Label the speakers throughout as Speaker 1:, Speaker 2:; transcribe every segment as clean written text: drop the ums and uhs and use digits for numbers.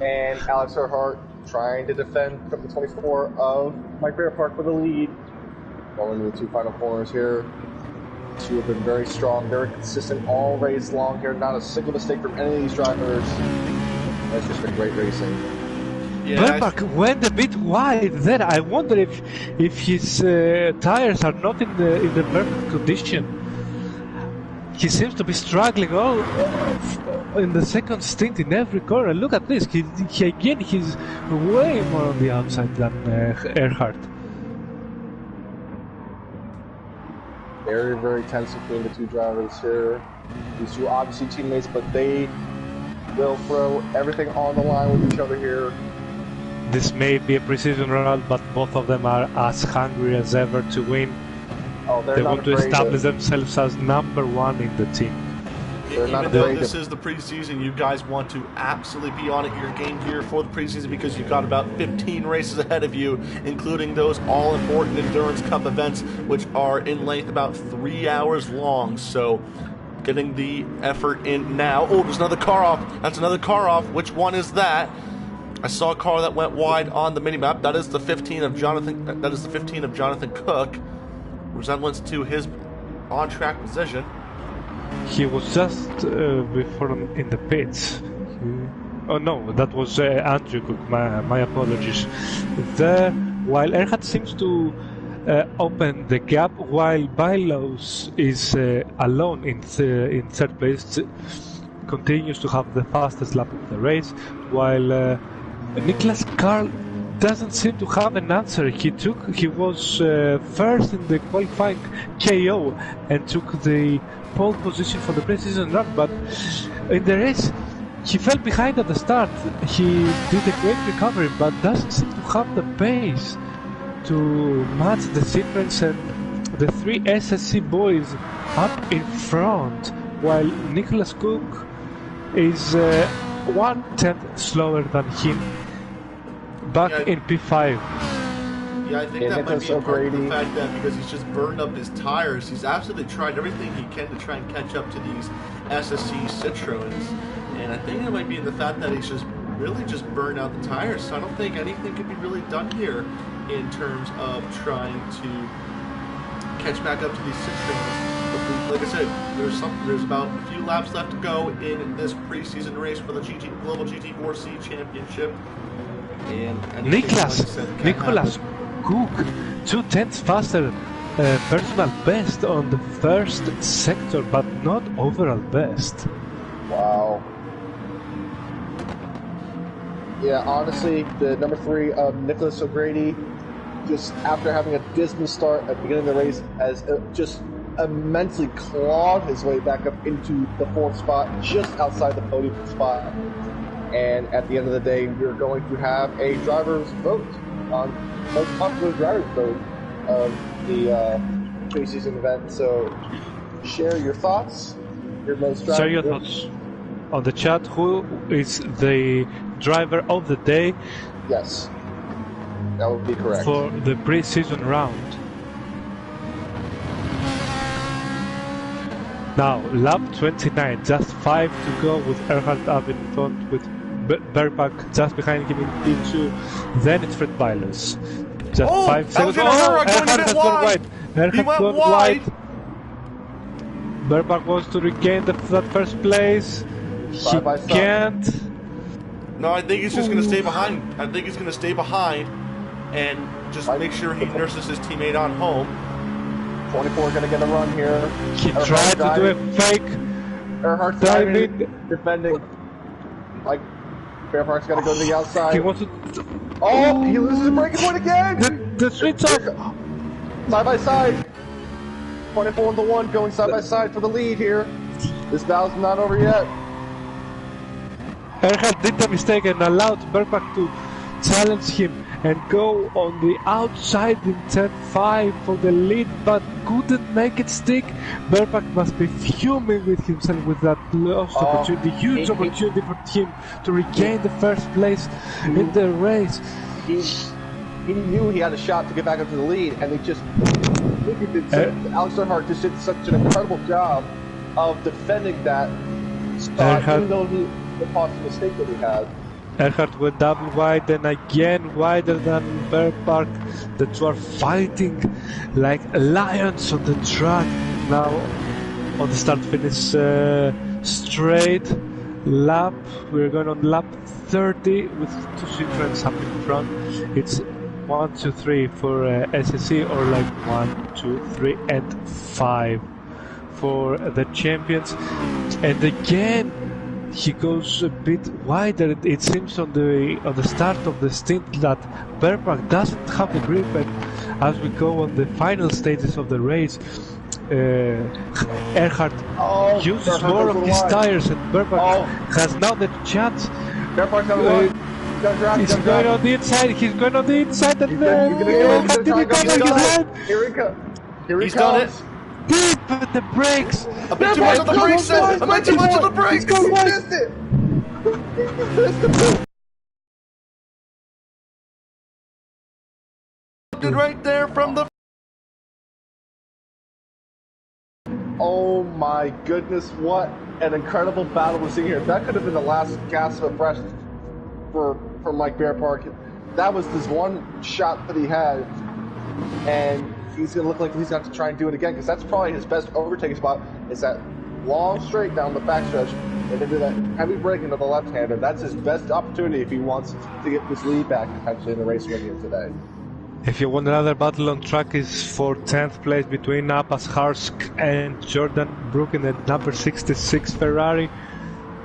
Speaker 1: And Alex Earhart trying to defend from the 24 of Mike Bear Park for the lead. Going into the two final corners here. Two have been very strong, very consistent all race long here. Not a single mistake from any of these drivers. It's just been great racing.
Speaker 2: Yeah, Bergmark went a bit wide there. I wonder if his tires are not in the perfect condition. He seems to be struggling all in the second stint in every corner. Look at this. He again, he's way more on the outside than Earhart.
Speaker 1: Very, very tense between the two drivers here. These two obviously teammates, but they will throw everything on the line with each other here.
Speaker 2: This may be a precision round, but both of them are as hungry as ever to win.
Speaker 1: Oh,
Speaker 2: they want to establish themselves as number one in the team.
Speaker 3: Even though this is the preseason, you guys want to absolutely be on it. Your game here for the preseason because you've got about 15 races ahead of you, including those all-important Endurance Cup events, which are in length about 3 hours long. So getting the effort in now. Oh, there's another car off. That's another car off. Which one is that? I saw a car that went wide on the minimap. That is the 15 of Jonathan. That is the 15 of Jonathan Cook. Resemblance to his on-track position.
Speaker 2: He was just before in the pits. Oh no, that was Andrew Cook. My apologies. There, while Earhart seems to open the gap, while Bylos is alone in third place, continues to have the fastest lap of the race, while Niklas Karl doesn't seem to have an answer. He was first in the qualifying KO and took the pole position for the preseason run, but in the race he fell behind at the start. He did a great recovery, but doesn't seem to have the pace to match the sequence and the three SSC boys up in front, while Nicholas Cook is 1/10 slower than him back in P5.
Speaker 3: Yeah, I think that might be a part of the fact that because he's just burned up his tires, he's absolutely tried everything he can to try and catch up to these SSC Citroens. And I think it might be the fact that he's just really just burned out the tires. So I don't think anything could be really done here in terms of trying to catch back up to these Citroens. Like I said, there's about a few laps left to go in this preseason race for the Global GGT4C Championship. And
Speaker 2: Nicholas Cook, 2/10 faster personal best on the first sector, but not overall best.
Speaker 1: Wow. Yeah, honestly, the number 3 of Nicholas O'Grady, just after having a dismal start at the beginning of the race, has just immensely clawed his way back up into the 4th spot, just outside the podium spot. And at the end of the day, we're going to have a driver's vote on most popular driver's vote of the preseason event. So share your thoughts.
Speaker 2: Share your thoughts on the chat. Who is the driver of the day?
Speaker 1: Yes, that would be correct.
Speaker 2: For the preseason round. Now, lap 29, just 5 to go with Earhart up in front with Bergmark just behind him in P2. Then it's Fred Bylos. Just 5 seconds.
Speaker 3: Earhart has gone wide.
Speaker 2: Earhart gone wide. Bergmark wants to regain that first place. He can't.
Speaker 3: No, I think he's just going to stay behind. I think he's going to stay behind and just make sure he nurses his teammate on home.
Speaker 1: 24 going to get a run here.
Speaker 2: He tried to do a fake.
Speaker 1: Earhart diving, defending. Like, Bear Park's got to go to the outside.
Speaker 2: He wants to.
Speaker 1: Oh, he loses the braking point again!
Speaker 2: The switch off!
Speaker 1: Side by side. 24 and the 1 going side by side for the lead here. This battle's not over yet.
Speaker 2: Earhart did the mistake and allowed Bergmark to challenge him and go on the outside in turn 5 for the lead, but couldn't make it stick. Bergmark must be fuming with himself with that lost opportunity, huge opportunity for him to regain the first place in the race.
Speaker 1: He knew he had a shot to get back up to the lead, and he just Alex Earhart just did such an incredible job of defending that spot, even though he caused the mistake that he had.
Speaker 2: Earhart went double wide and again wider than Bear Park. The two are fighting like lions on the track. Now on the start-finish straight lap. We're going on lap 30 with two Citroens up in front. It's 1, 2, 3 for SSC, or like 1, 2, 3 and 5 for the champions. And again he goes a bit wider. It seems on the start of the stint that Bear Park doesn't have the grip, and as we go on the final stages of the race, Earhart uses more of his tires, and Bear Park has now the chance.
Speaker 1: Bear Park's
Speaker 2: he's going on the inside. He's going on the inside, and
Speaker 1: Here he
Speaker 3: He's done it.
Speaker 2: Deep at the brakes.
Speaker 3: A bit too much on the brakes. A bit too much on the brakes.
Speaker 1: He missed it.
Speaker 3: Right there from the.
Speaker 1: Oh my goodness! What an incredible battle we're seeing here. That could have been the last gasp of breath for Mike Bear Park. That was this one shot that he had, and he's going to look like he's going to have to try and do it again, because that's probably his best overtaking spot, is that long straight down the backstretch and into that heavy braking to the left-hander. That's his best opportunity if he wants to get this lead back potentially in the race win here today.
Speaker 2: If you want another battle on track, is for 10th place between Apas Harsk and Jordan Brook in the number 66 Ferrari.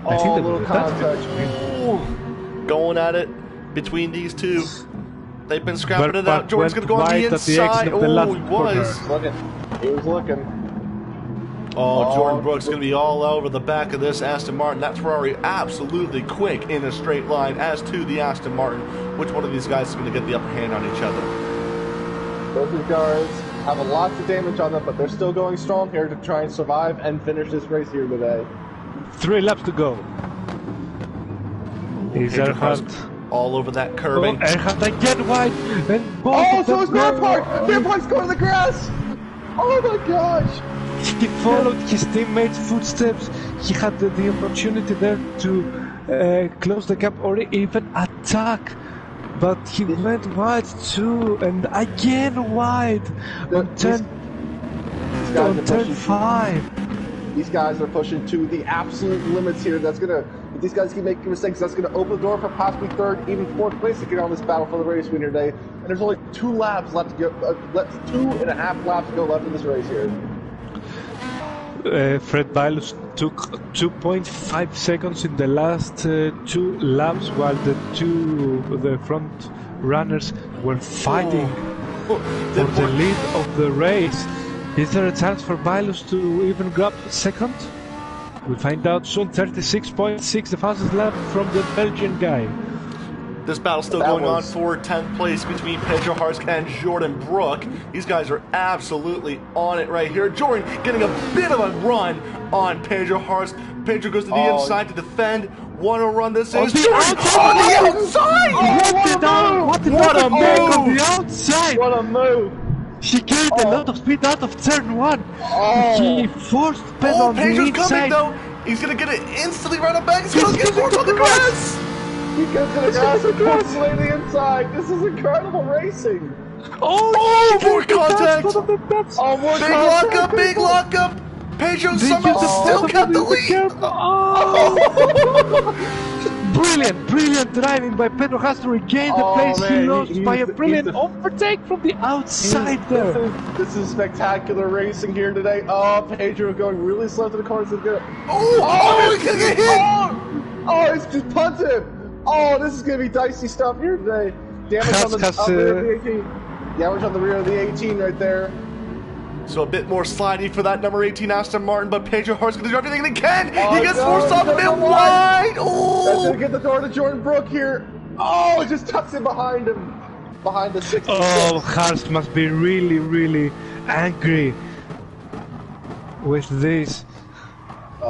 Speaker 2: I think
Speaker 1: little contact.
Speaker 3: Going at it between these two. They've been scrapping it out. Jordan's going to go on the inside. Oh, he was.
Speaker 1: He was looking.
Speaker 3: Jordan Brooks going to be all over the back of this Aston Martin. That Ferrari absolutely quick in a straight line, as to the Aston Martin. Which one of these guys is going to get the upper hand on each other?
Speaker 1: Both these guys have a lot of damage on them, but they're still going strong here to try and survive and finish this race here today.
Speaker 2: 3 laps to go. Is Earhart
Speaker 3: all over that curbing?
Speaker 2: Earhart again wide, and both
Speaker 1: so is Bear Park! Bear Park's going to the grass! Oh my gosh!
Speaker 2: He followed his teammates' footsteps. He had the opportunity there to close the gap or even attack, but he went wide too, and again wide on turn 5.
Speaker 1: These guys are pushing to the absolute limits here. That's gonna, if these guys keep making mistakes, that's gonna open the door for possibly 3rd, even 4th place to get on this battle for the race winner today. And there's only 2 laps left to go, 2.5 laps to go left in this race here.
Speaker 2: Fred Bailus took 2.5 seconds in the last 2 laps, while the front runners were fighting for the lead of the race. Is there a chance for Bailus to even grab 2nd? We'll find out soon. 36.6, the fastest lap from the Belgian guy.
Speaker 3: This battle's still going on for 10th place between Pedro Harsk and Jordan Brook. These guys are absolutely on it right here. Jordan getting a bit of a run on Pedro Harsk. Pedro goes to the inside to defend. What a run this is.
Speaker 2: On the outside!
Speaker 3: What a move!
Speaker 2: On the outside!
Speaker 1: What a move!
Speaker 2: He gained a lot of speed out of turn 1. He forced Pedro on the
Speaker 3: Pedro's
Speaker 2: inside.
Speaker 3: coming though. He's going to get it instantly right up back. He's going to get forced on the grass.
Speaker 1: He goes to the grass and forces the inside. This is incredible racing.
Speaker 3: More contact.
Speaker 1: More contact.
Speaker 3: Big lockup. Pedro somehow still kept the lead.
Speaker 2: Brilliant driving by Pedro Harsk to regain the place he lost by a brilliant overtake from the outside there.
Speaker 1: This is spectacular racing here today. Pedro going really slow to the corners.
Speaker 3: He's gonna get hit.
Speaker 1: He's just punted him. This is going to be dicey stuff here today. Damage on the rear of the 18. Damage on the rear of the 18 right there.
Speaker 3: So a bit more slidey for that number 18 Aston Martin, but Pedro Harsk going to do everything he can. He gets forced off a bit wide.
Speaker 1: That's going to get the door to Jordan Brook here. It just tucks it behind him. Behind the 66.
Speaker 2: Harsk must be really angry with this. He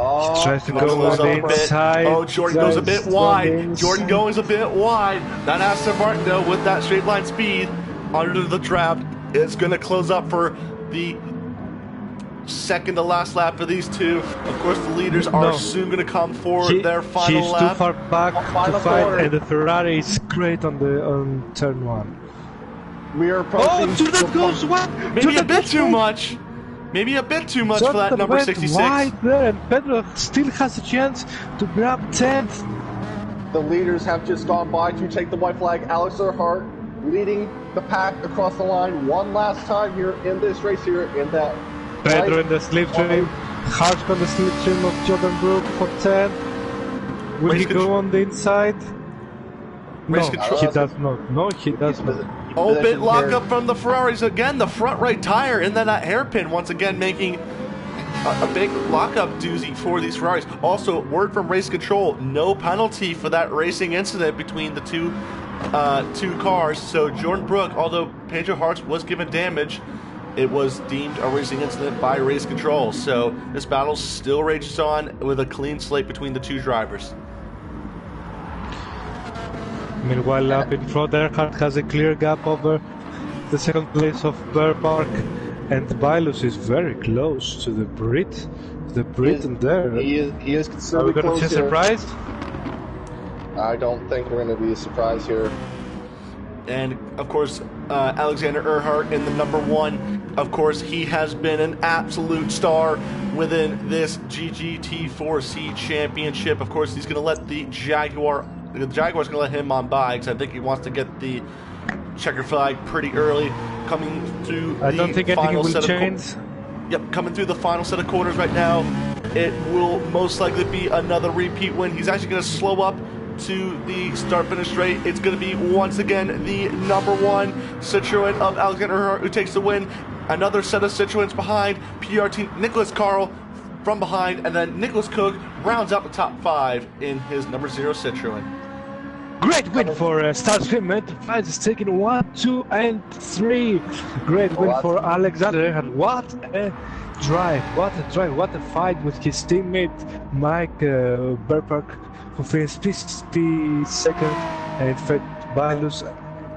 Speaker 2: tries to go on the inside.
Speaker 3: Jordan goes a bit wide. Jordan goes a bit wide. That Aston Martin, though, with that straight line speed under the draft, is going to close up for the second to last lap for these two. Of course, the leaders are soon going to come for their final
Speaker 2: he's
Speaker 3: lap.
Speaker 2: He's too far back to fight, and the Ferrari is great on turn 1.
Speaker 1: We are approaching...
Speaker 2: Oh, that goes what?
Speaker 3: Maybe a bit too much. Maybe a bit too much for that number 66.
Speaker 2: Wide there, and Pedro still has a chance to grab 10th.
Speaker 1: The leaders have just gone by to take the white flag. Alex Earhart leading the pack across the line one last time here in this race here in that...
Speaker 2: Pedro in the slipstream. Harsh on the slipstream of Jordan Brook for 10. Will he go on the inside? No, he does not. No, he does not.
Speaker 3: Open lockup from the Ferraris again. The front right tire and then that hairpin once again making a big lockup doozy for these Ferraris. Also, word from race control: no penalty for that racing incident between the two cars. So Jordan Brook, although Pedro Hartz was given damage, it was deemed a racing incident by race control. So this battle still rages on with a clean slate between the two drivers.
Speaker 2: Meanwhile, up in front, Earhart has a clear gap over the second place of Bear Park, and Bailus is very close to the Brit. The Briton there.
Speaker 1: He is considerably close.
Speaker 2: Are we going to see a surprise?
Speaker 1: I don't think we're going to be a surprise here.
Speaker 3: And, of course, Alexander Earhart in the number 1. Of course, he has been an absolute star within this GGT4C championship. Of course, he's going to let the Jaguar's going to let him on by because I think he wants to get the checker flag pretty early. Coming through
Speaker 2: I don't think anything will change.
Speaker 3: Yep, coming through the final set of corners right now. It will most likely be another repeat win. He's actually going to slow up to the start-finish straight. It's going to be once again the number 1 Citroen of Alexander Earhart who takes the win. Another set of Citroens behind. PRT Nicholas Carl from behind, and then Nicholas Cook rounds out the top 5 in his number 0 Citroen.
Speaker 2: Great win for Starscream Enterprises, taking 1, 2, and 3. Great win for Alexander Earhart. What a drive! What a fight with his teammate Mike Burpark, who finished P2, and in fact Bailus,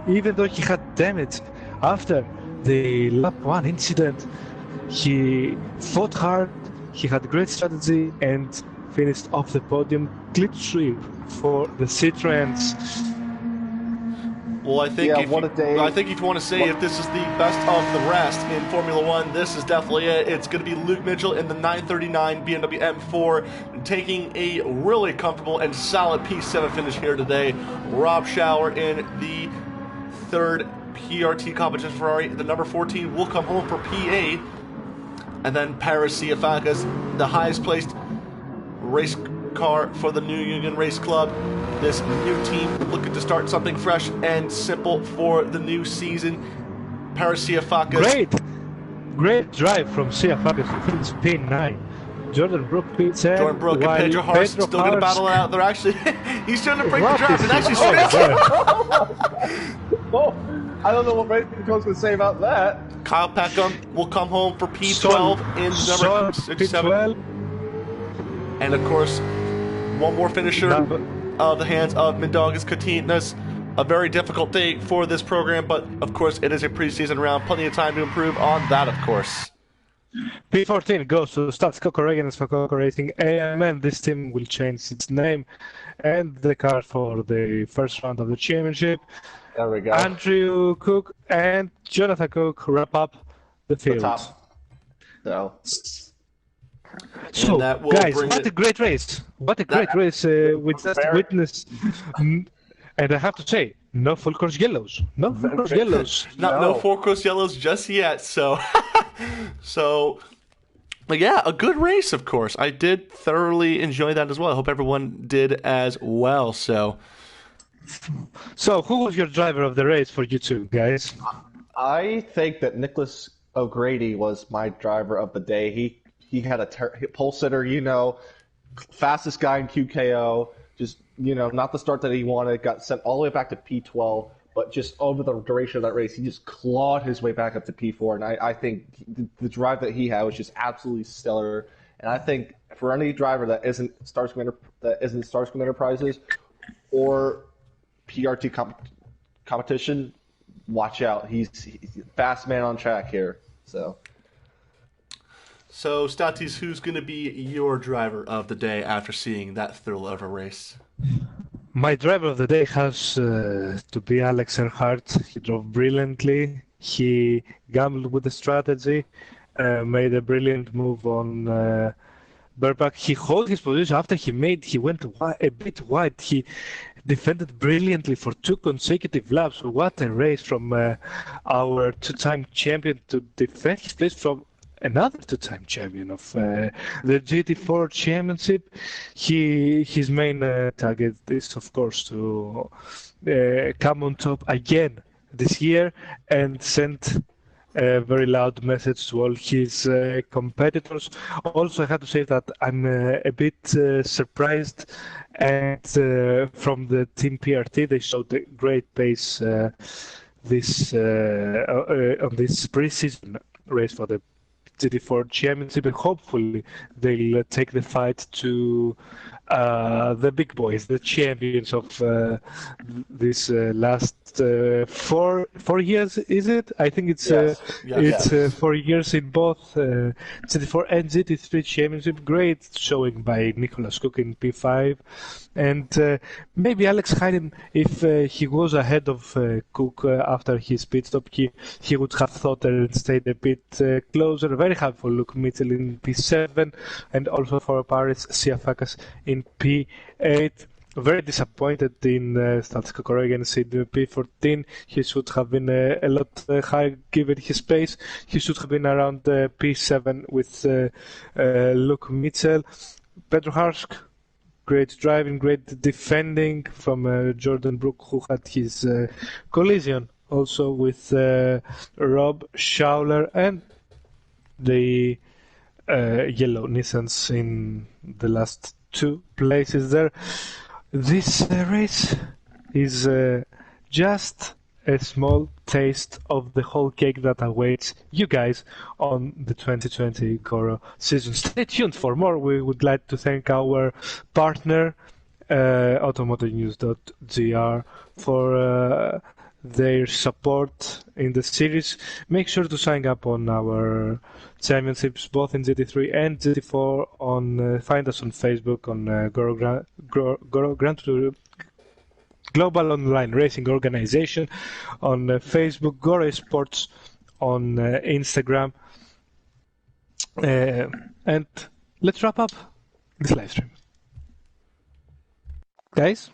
Speaker 2: even though he had damage after the lap 1 incident, he fought hard, he had great strategy, and finished off the podium. Clip sweep for the Citroens.
Speaker 3: Well, I think if you want to say if this is the best of the rest in Formula One, this is definitely it. It's going to be Luke Mitchell in the 939 BMW M4 taking a really comfortable and solid P7 finish here today. Rob Schauer in the 3rd PRT competition Ferrari, the number 14, will come home for P8. And then Paris Siafakas, the highest placed race car for the New Union Race Club. This new team looking to start something fresh and simple for the new season. Paris Siafakas.
Speaker 2: Great drive from Siafakas who finished P9. Jordan Brook P10.
Speaker 3: Jordan Brook and Pedro Hartz still going to battle it out. They're actually he's trying to break the drive and actually
Speaker 1: Oh, I don't know what race control's going to say about that.
Speaker 3: Kyle Peckham will come home for P12 in number 67.
Speaker 2: P12.
Speaker 3: And of course, one more finisher of the hands of Mindaugas Katinas. A very difficult day for this program, but of course it is a preseason round. Plenty of time to improve on that, of course.
Speaker 2: P14 goes to Stats Coco Reagans for Coco Racing AMN. This team will change its name and the car for the first round of the championship.
Speaker 1: There we go.
Speaker 2: Andrew Cook and Jonathan Cook wrap up the field. So, guys, what a great race! What a great race we just witnessed. And I have to say, no full course yellows. No full course yellows.
Speaker 3: No full course yellows just yet. So, but yeah, a good race, of course. I did thoroughly enjoy that as well. I hope everyone did as well. So
Speaker 2: who was your driver of the race for you two, guys?
Speaker 1: I think that Nicholas O'Grady was my driver of the day. He had a pole sitter, fastest guy in QKO. Just, not the start that he wanted. Got sent all the way back to P12, but just over the duration of that race, he just clawed his way back up to P4. And I think the drive that he had was just absolutely stellar. And I think for any driver that isn't Starscream Enterprises or PRT competition, watch out. He's a fast man on track here. So.
Speaker 3: So, Statis, who's going to be your driver of the day after seeing that thrill of a race?
Speaker 2: My driver of the day has to be Alex Earhart. He drove brilliantly. He gambled with the strategy, made a brilliant move on Burback. He held his position after he went a bit wide. He defended brilliantly for 2 consecutive laps. What a race from our 2-time champion to defend his place from another 2-time champion of the GT4 championship. His main target is, of course, to come on top again this year and send a very loud message to all his competitors. Also, I have to say that I'm a bit surprised and from the team PRT. They showed a great pace on this pre-season race for the GT4 championship, and hopefully they'll take the fight to the big boys, the champions of this last 4 years. Is it? I think it's
Speaker 3: yes.
Speaker 2: 4 years in both GT4 and GT3 championship. Great showing by Nicholas Cook in P5, and maybe Alex Hayden, if he was ahead of Cook after his pit stop, he would have thought and stayed a bit closer. Very hard for Luke Mitchell in P7, and also for Paris Siafakas in P8. Very disappointed in Statis Kokoregian's in P14. He should have been a lot higher given his pace. He should have been around P7 with Luke Mitchell. Pedro Harsk, great driving, great defending from Jordan Brook, who had his collision also with Rob Schauler, and the yellow Nissans in the last 2 places there. This race is just a small taste of the whole cake that awaits you guys on the 2020 GORO season. Stay tuned for more. We would like to thank our partner, automotivenews.gr, for their support in the series. Make sure to sign up on our championships, both in GT3 and GT4. Find us on Facebook on GORO Global Online Racing Organization on Facebook, GORO eSports on Instagram. And let's wrap up this live stream. Guys?